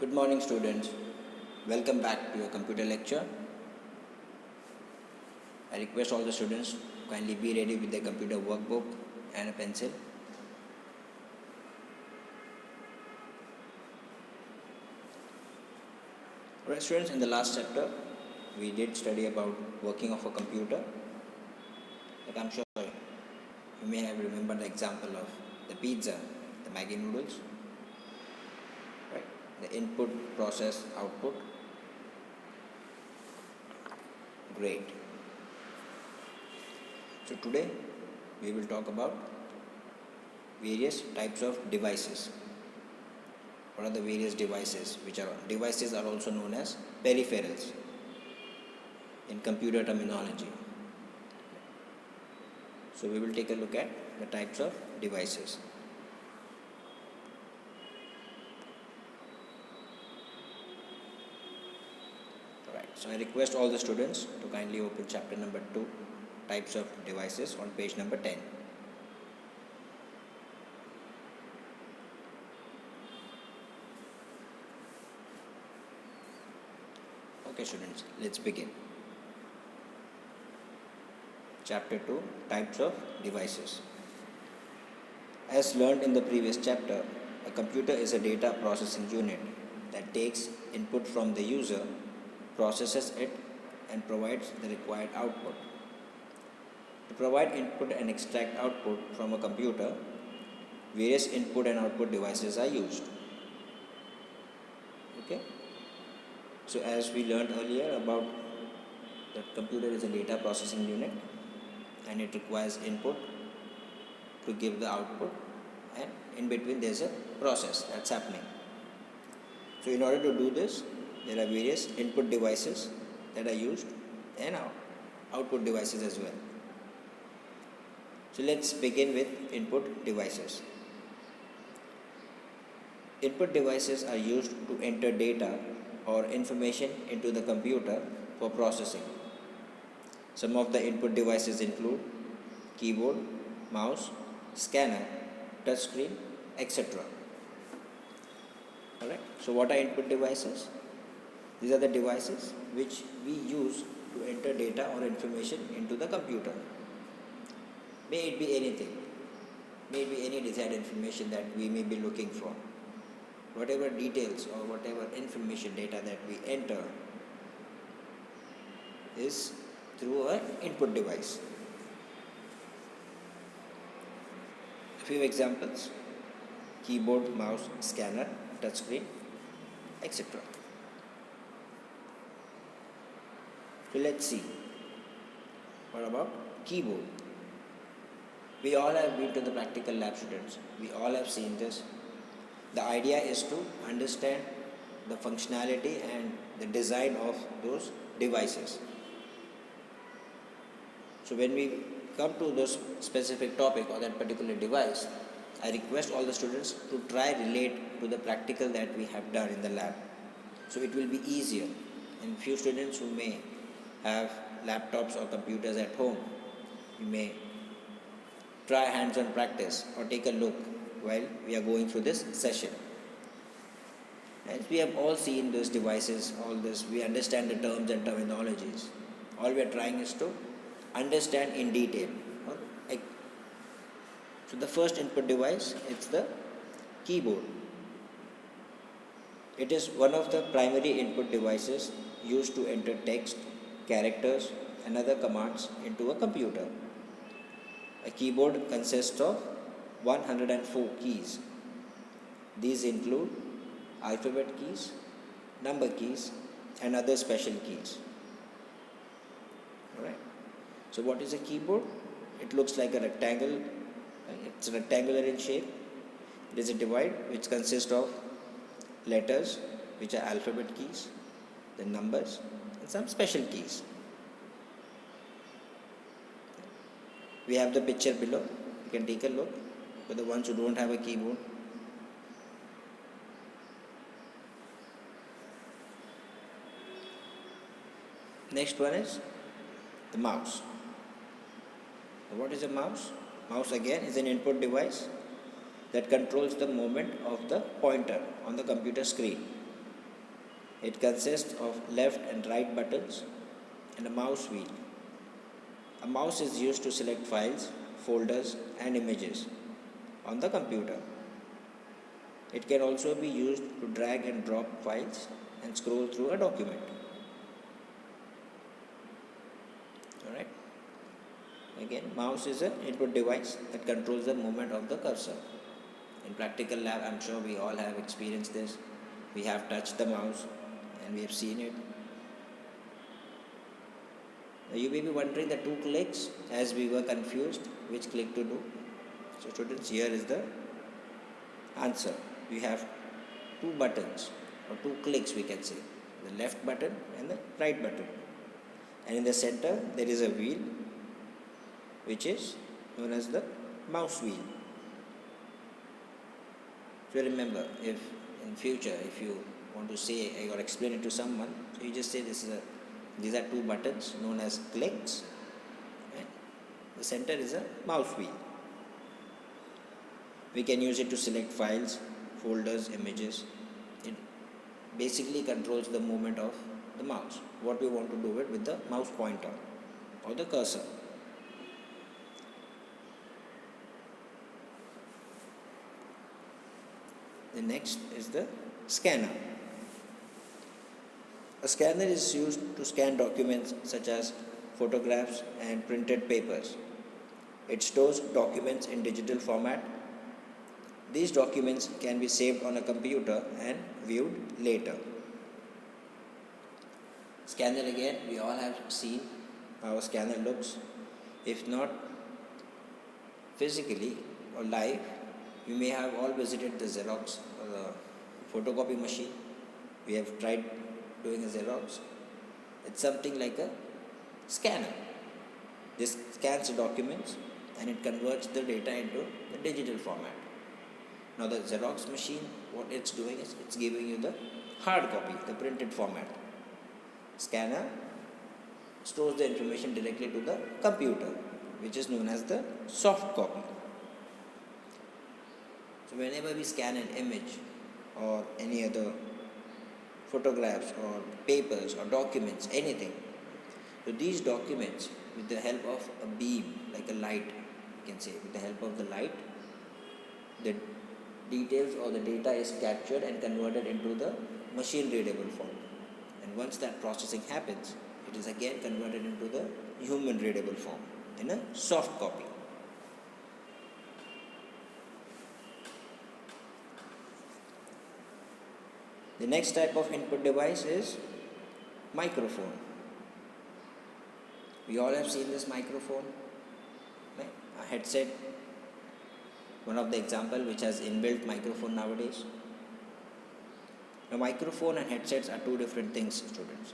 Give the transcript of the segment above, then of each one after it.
Good morning, students. Welcome back to your computer lecture. I request all the students to kindly be ready with their computer workbook and a pencil. Alright, students, in the last chapter, we did study about working of a computer. Like I'm sure you may have remembered the example of the pizza, the Maggi noodles, right? The input, process, output. Great. So today we will talk about various types of devices. What are the various devices? Devices are also known as peripherals in computer terminology. So we will take a look at the types of devices. Alright, so I request all the students to kindly open chapter number 2, types of devices, on page number 10. Okay students, let's begin. Chapter 2, types of devices. As learned in the previous chapter, a computer is a data processing unit that takes input from the user, processes it, and provides the required output. To provide input and extract output from a computer, various input and output devices are used. Okay? So as we learned earlier about that computer is a data processing unit and it requires input to give the output, and in between there's a process that's happening. So in order to do this, there are various input devices that are used and output devices as well. So let's begin with input devices. Input devices are used to enter data or information into the computer for processing. Some of the input devices include keyboard, mouse, scanner, touchscreen, etc. Alright, so what are input devices? These are the devices which we use to enter data or information into the computer. May it be anything, may it be any desired information that we may be looking for. Whatever details or whatever information data that we enter is through an input device. A few examples: keyboard, mouse, scanner, touchscreen, etc. So let's see. What about keyboard? We all have been to the practical lab, students. We all have seen this. The idea is to understand the functionality and the design of those devices. So when we come to this specific topic or that particular device, I request all the students to try relate to the practical that we have done in the lab. So it will be easier. And few students who may have laptops or computers at home, you may try hands-on practice or take a look while we are going through this session. As we have all seen those devices, all this, we understand the terms and terminologies. All we are trying is to understand in detail. So the first input device, it's the keyboard. It is one of the primary input devices used to enter text, characters, and other commands into a computer. A keyboard consists of 104 keys. These include alphabet keys, number keys, and other special keys. Alright. So what is a keyboard? It looks like a rectangle. It's rectangular in shape. It is a device which consists of letters, which are alphabet keys, then numbers, and some special keys. We have the picture below. You can take a look for the ones who don't have a keyboard. Next one is the mouse. So what is a mouse? Mouse again is an input device that controls the movement of the pointer on the computer screen. It consists of left and right buttons and a mouse wheel. A mouse is used to select files, folders, and images on the computer. It can also be used to drag and drop files and scroll through a document. Alright. Again, mouse is an input device that controls the movement of the cursor. In practical lab, I'm sure we all have experienced this. We have touched the mouse and we have seen it. Now you may be wondering the two clicks, as we were confused which click to do. So students, here is the answer. We have two buttons or two clicks, we can say, the left button and the right button, and in the center there is a wheel which is known as the mouse wheel. So remember, if in future if you want to say or explain it to someone, so you just say these are two buttons known as clicks, and the center is a mouse wheel. We can use it to select files, folders, images. It basically controls the movement of the mouse, what we want to do it with the mouse pointer or the cursor. The next is the scanner. A scanner is used to scan documents such as photographs and printed papers. It stores documents in digital format. These documents can be saved on a computer and viewed later. Scanner, again, we all have seen how a scanner looks. If not physically or live, you may have all visited the Xerox or the photocopy machine. We have tried doing a Xerox. It's something like a scanner. This scans the documents and it converts the data into the digital format. Now the Xerox machine, what it's doing is it's giving you the hard copy, the printed format. Scanner stores the information directly to the computer, which is known as the soft copy. So whenever we scan an image or any other photographs or papers or documents, anything, so these documents, with the help of a beam, like a light, you can say, with the help of the light, the details or the data is captured and converted into the machine readable form. And once that processing happens, it is again converted into the human readable form in a soft copy. The next type of input device is microphone. We all have seen this microphone, right? A headset, one of the example which has inbuilt microphone nowadays. A microphone and headsets are two different things, students.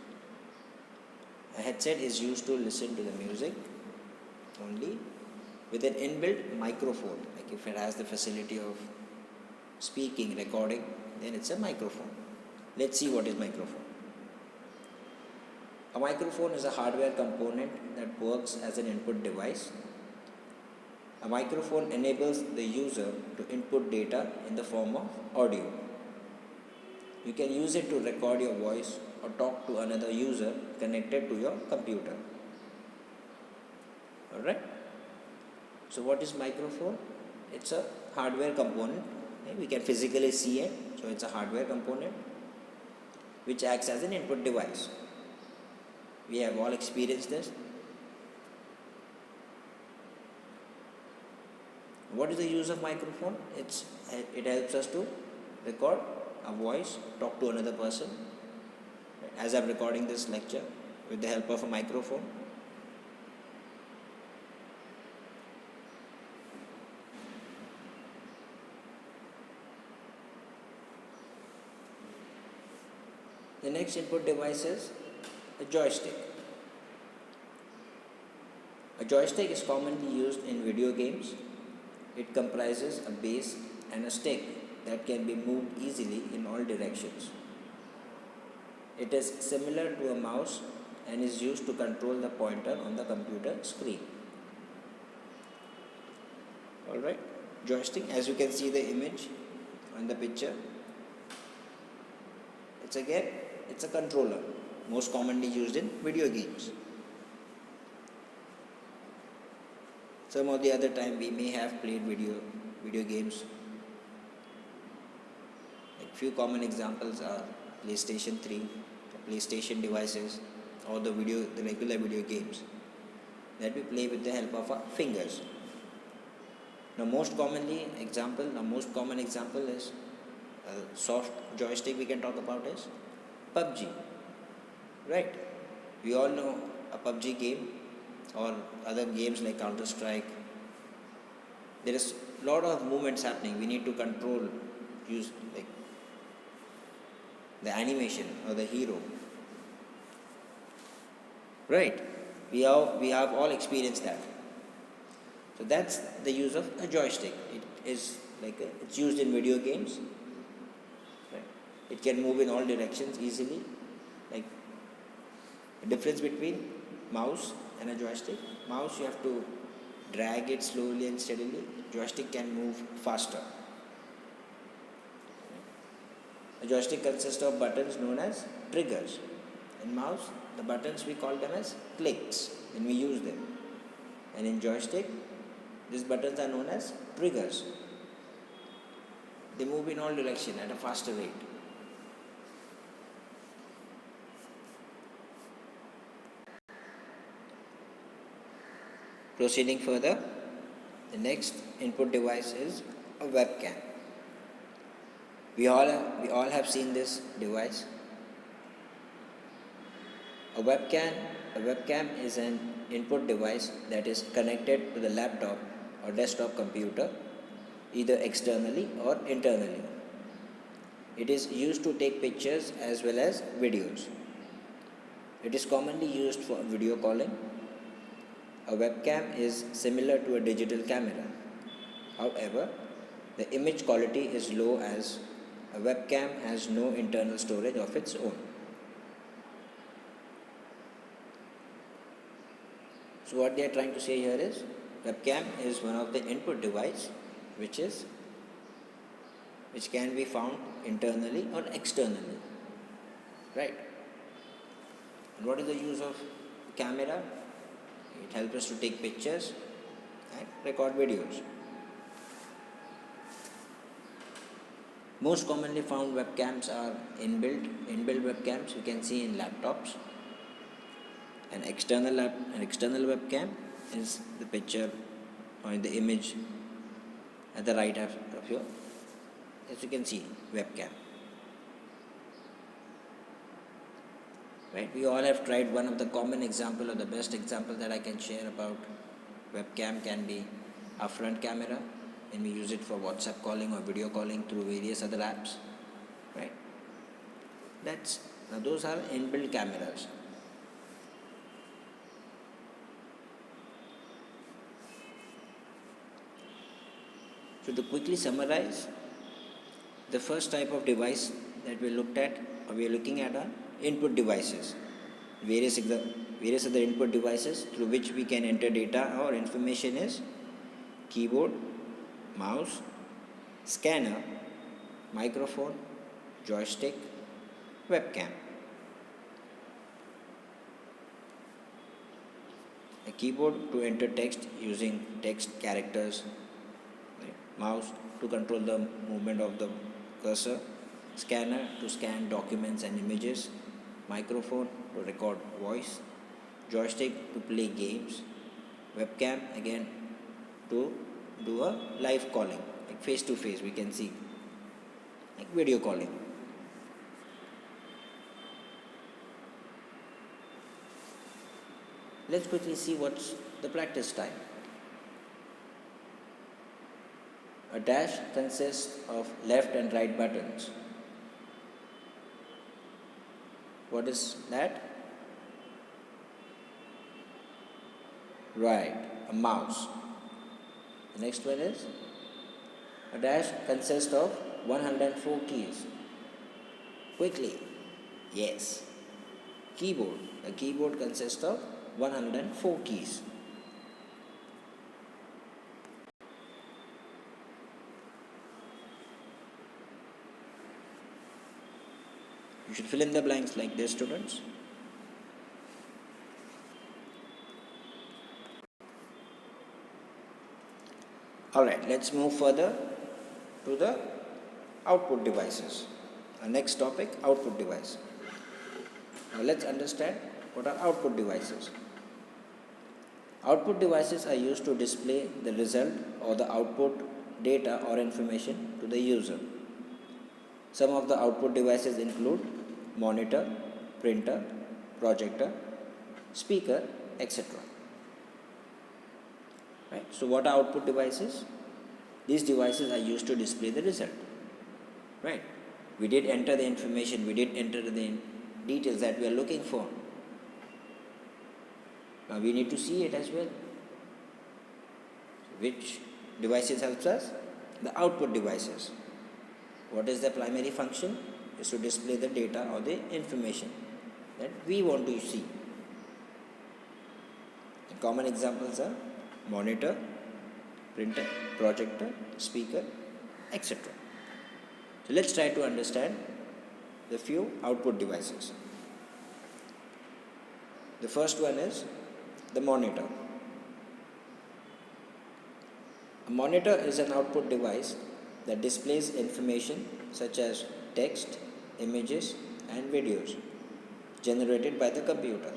A headset is used to listen to the music only with an inbuilt microphone. Like if it has the facility of speaking, recording, then it's a microphone. Let's see what is microphone. A microphone is a hardware component that works as an input device. A microphone enables the user to input data in the form of audio. You can use it to record your voice or talk to another user connected to your computer. Alright? So what is microphone? It's a hardware component. Okay? We can physically see it. So it's a hardware component which acts as an input device. We have all experienced this. What is the use of microphone? It helps us to record a voice, talk to another person. As I'm recording this lecture with the help of a microphone. The next input device is a joystick. A joystick is commonly used in video games. It comprises a base and a stick that can be moved easily in all directions. It is similar to a mouse and is used to control the pointer on the computer screen. Alright, joystick, as you can see the image on the picture, It's a controller, most commonly used in video games. Some of the other time we may have played video games. Like few common examples are PlayStation 3, PlayStation devices, or the regular video games that we play with the help of our fingers. The most common example is a soft joystick we can talk about is PUBG, right? We all know a PUBG game or other games like Counter Strike. There is a lot of movements happening. We need to use like the animation or the hero, right? We have all experienced that. So that's the use of a joystick. It's used in video games. Right? It can move in all directions easily. Like the difference between mouse and a joystick. Mouse you have to drag it slowly and steadily. Joystick can move faster. A joystick consists of buttons known as triggers. In mouse, the buttons we call them as clicks when we use them. And in joystick, these buttons are known as triggers. They move in all directions at a faster rate. Proceeding further, the next input device is a webcam. We all have seen this device. A webcam is an input device that is connected to the laptop or desktop computer, either externally or internally. It is used to take pictures as well as videos. It is commonly used for video calling. A webcam is similar to a digital camera. However, the image quality is low as a webcam has no internal storage of its own. So what they are trying to say here is webcam is one of the input device which can be found internally or externally. Right? And what is the use of camera? It helps us to take pictures and record videos. Most commonly found webcams are inbuilt webcams you can see in laptops. An external webcam is the picture or the image at the right of you, as you can see, webcam. Right? We all have tried. One of the common example or the best example that I can share about webcam can be our front camera when we use it for WhatsApp calling or video calling through various other apps. Right? Now those are inbuilt cameras. So to quickly summarize, the first type of device that we looked at or we are looking at are input devices. Various other input devices through which we can enter data or information is keyboard, mouse, scanner, microphone, joystick, webcam. A keyboard to enter text using text characters, mouse to control the movement of the cursor, scanner to scan documents and images, microphone to record voice, joystick to play games, webcam again to do a live calling, like face to face we can see, like video calling. Let's quickly see what's the practice time. A dash consists of left and right buttons. What is that? Right, a mouse. The next one is a dash consists of 104 keys. Quickly. Yes. Keyboard. A keyboard consists of 104 keys. You should fill in the blanks like this, students. Alright, let's move further to the output devices. Our next topic, output device. Now let's understand what are output devices. Output devices are used to display the result or the output data or information to the user. Some of the output devices include monitor, printer, projector, speaker, etc. Right? So what are output devices? These devices are used to display the result. Right? We did enter the information, we did enter the details that we are looking for. Now we need to see it as well. Which devices helps us? The output devices. What is the primary function? Is to display the data or the information that we want to see. The common examples are monitor, printer, projector, speaker, etc. So let's try to understand the few output devices. The first one is the monitor. A monitor is an output device that displays information such as text, images, and videos generated by the computer.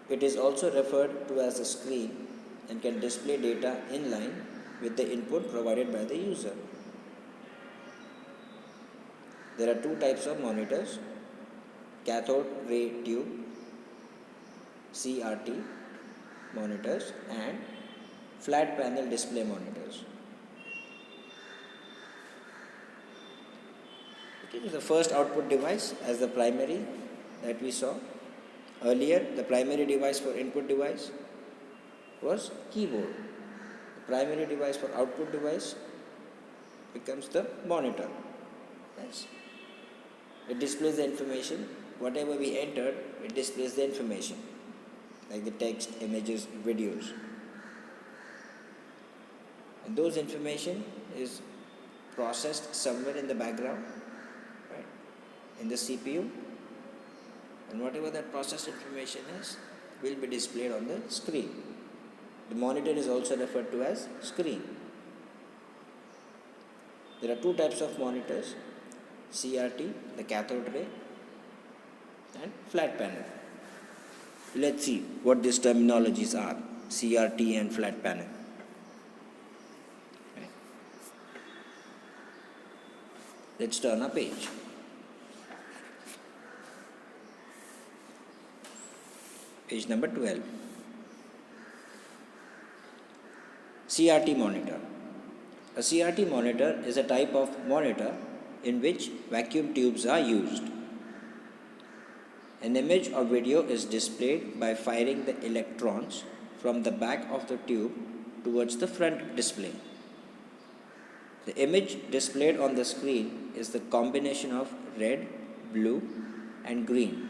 It is also referred to as a screen and can display data in line with the input provided by the user. There are two types of monitors: cathode ray tube (CRT) monitors and flat panel display monitors. Okay, the first output device as the primary that we saw earlier, the primary device for input device was keyboard. The primary device for output device becomes the monitor. Yes. It displays the information. Whatever we entered, it displays the information, like the text, images, videos. And those information is processed somewhere in the background, right, in the CPU, and whatever that processed information is will be displayed on the screen. The monitor is also referred to as screen. There are two types of monitors: CRT, the cathode ray, and flat panel. Let's see what these terminologies are: CRT and flat panel. Okay. Let's turn a page. Page number 12. CRT monitor. A CRT monitor is a type of monitor in which vacuum tubes are used. An image or video is displayed by firing the electrons from the back of the tube towards the front display. The image displayed on the screen is the combination of red, blue, and green,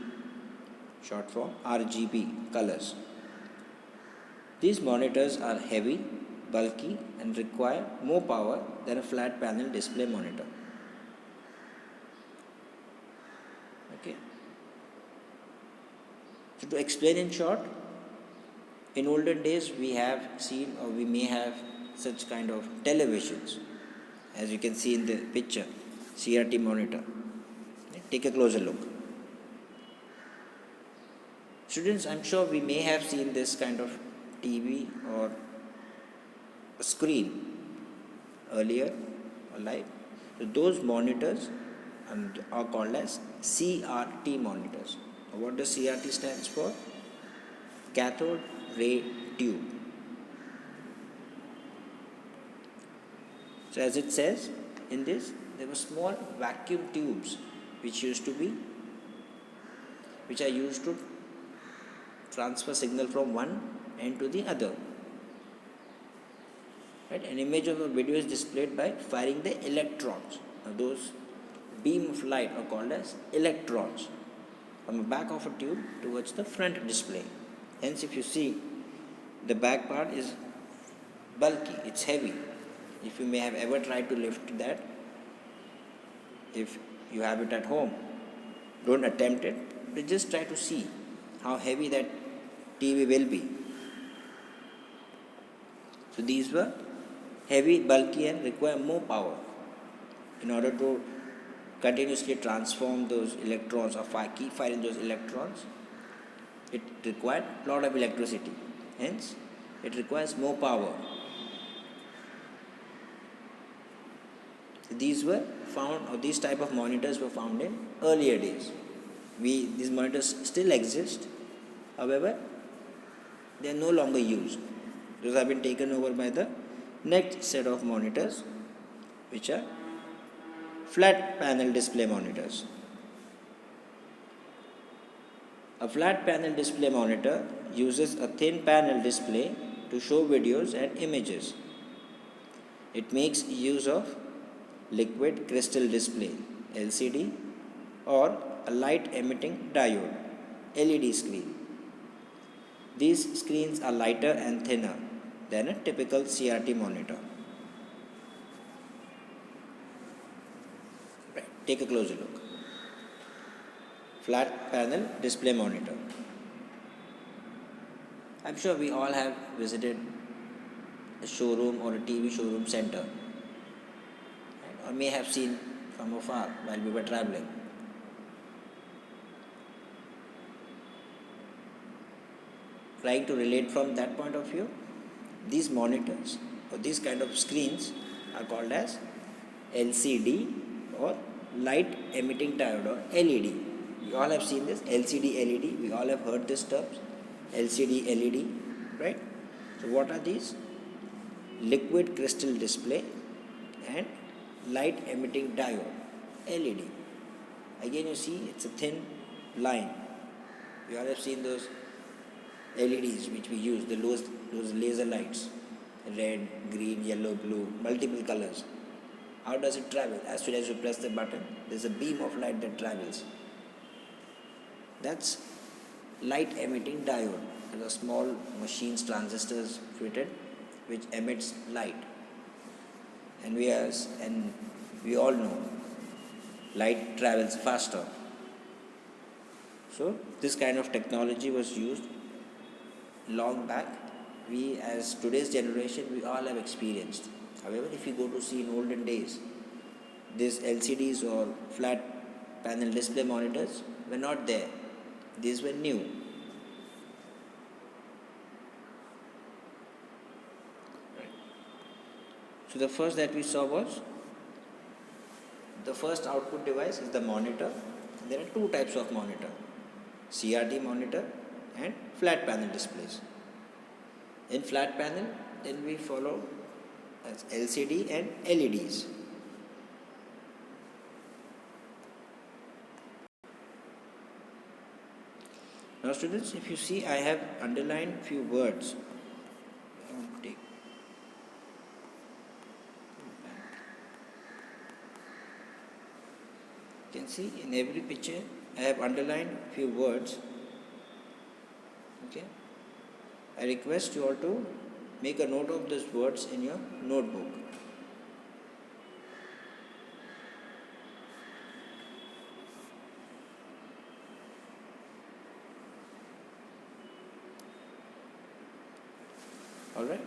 short for RGB colors. These monitors are heavy, bulky, and require more power than a flat panel display monitor. Okay. So to explain in short, in olden days we have seen, or we may have, such kind of televisions, as you can see in the picture, CRT monitor. Take a closer look. Students, I'm sure we may have seen this kind of TV or a screen earlier or live. So those monitors are called as CRT monitors. What does CRT stands for? Cathode ray tube. So as it says in this, there were small vacuum tubes which are used to transfer signal from one end to the other. Right? An image of a video is displayed by firing the electrons. Now those beam of light are called as electrons from the back of a tube towards the front display. Hence, if you see, the back part is bulky, it's heavy. If you may have ever tried to lift that, if you have it at home. Don't attempt it, but just try to see how heavy that TV will be. So these were heavy, bulky, and require more power in order to continuously transform those electrons or keep firing those electrons. It required a lot of electricity. Hence, it requires more power. These were found, or these type of monitors were found in earlier days. These monitors still exist, however, they are no longer used. Those have been taken over by the next set of monitors, which are flat panel display monitors. A flat panel display monitor uses a thin panel display to show videos and images. It makes use of liquid crystal display (LCD) or a light emitting diode (LED) screen. These screens are lighter and thinner than a typical CRT monitor. Right. Take a closer look. Flat panel display monitor. I'm sure we all have visited a showroom or a TV showroom center, right? Or may have seen from afar while we were traveling. Trying to relate from that point of view, these monitors or these kind of screens are called as LCD or light emitting diode or LED. We all have seen this LCD, LED. We all have heard these terms LCD, LED, right? So what are these? Liquid crystal display and light emitting diode LED. Again, you see it's a thin line. We all have seen those LEDs which we use, those laser lights, red, green, yellow, blue, multiple colors. How does it travel? As soon as you press the button, there's a beam of light that travels. That's light emitting diode. There are small machines, transistors fitted, which emits light. And we all know light travels faster. So this kind of technology was used long back. We, as today's generation, we all have experienced. However, if you go to see in olden days, these LCDs or flat panel display monitors were not there. These were new. So the first that we saw was the first output device is the monitor. There are two types of monitor: CRT monitor and flat panel displays. In flat panel, then we follow as LCD and LEDs. Now students, if you see, I have underlined few words. You can see in every picture I have underlined few words. Okay. I request you all to make a note of these words in your notebook. Alright.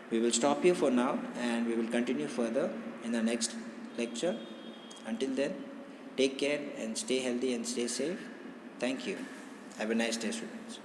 We will stop here for now and we will continue further in the next lecture. Until then, take care and stay healthy and stay safe. Thank you. Have a nice day, students.